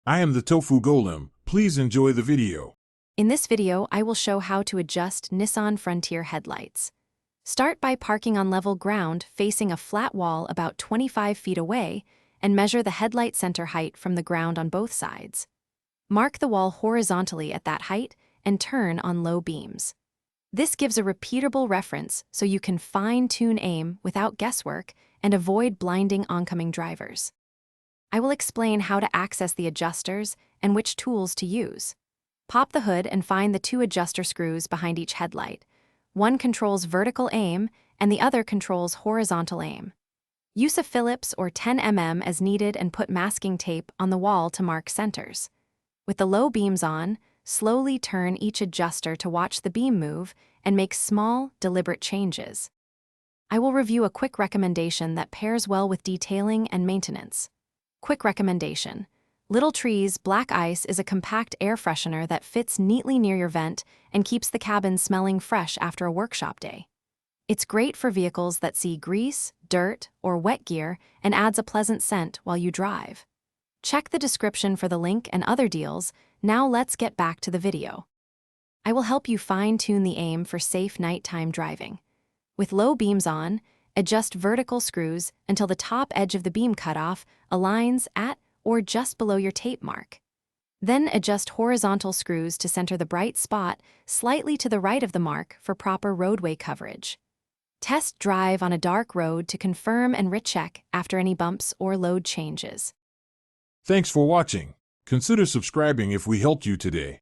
I am the Tofu Golem. Please enjoy the video. In this video, I will show how to adjust Nissan Frontier headlights. Start by parking on level ground facing a flat wall about 25 feet away and measure the headlight center height from the ground on both sides. Mark the wall horizontally at that height and turn on low beams. This gives a repeatable reference so you can fine-tune aim without guesswork and avoid blinding oncoming drivers. I will explain how to access the adjusters and which tools to use. Pop the hood and find the two adjuster screws behind each headlight. One controls vertical aim and the other controls horizontal aim. Use a Phillips or 10 mm as needed and put masking tape on the wall to mark centers. With the low beams on, slowly turn each adjuster to watch the beam move and make small, deliberate changes. I will review a quick recommendation that pairs well with detailing and maintenance. Quick recommendation. Little Trees Black Ice is a compact air freshener that fits neatly near your vent and keeps the cabin smelling fresh after a workshop day. It's great for vehicles that see grease, dirt, or wet gear and adds a pleasant scent while you drive. Check the description for the link and other deals. Now let's get back to the video. I will help you fine-tune the aim for safe nighttime driving. With low beams on, adjust vertical screws until the top edge of the beam cutoff aligns at or just below your tape mark. Then adjust horizontal screws to center the bright spot slightly to the right of the mark for proper roadway coverage. Test drive on a dark road to confirm and recheck after any bumps or load changes. Thanks for watching. Consider subscribing if we helped you today.